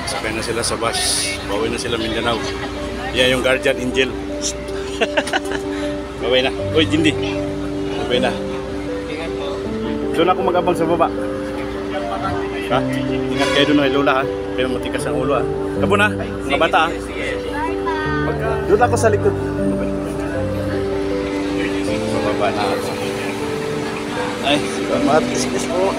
Sakay na sila sa bus. Bawi na sila Mindanao. Yan yung guardian angel. Bawi na. Uy, Jindy. Bawi na. Doon ako mag-abang sa baba. Ha? Ingat kayo doon kay Lola ha. Kayo matikas ang ulo ha. Tabo na, mga bata ha. Doon ako sa likod. Sa baba na ako. Ay, salamat. Excuse po.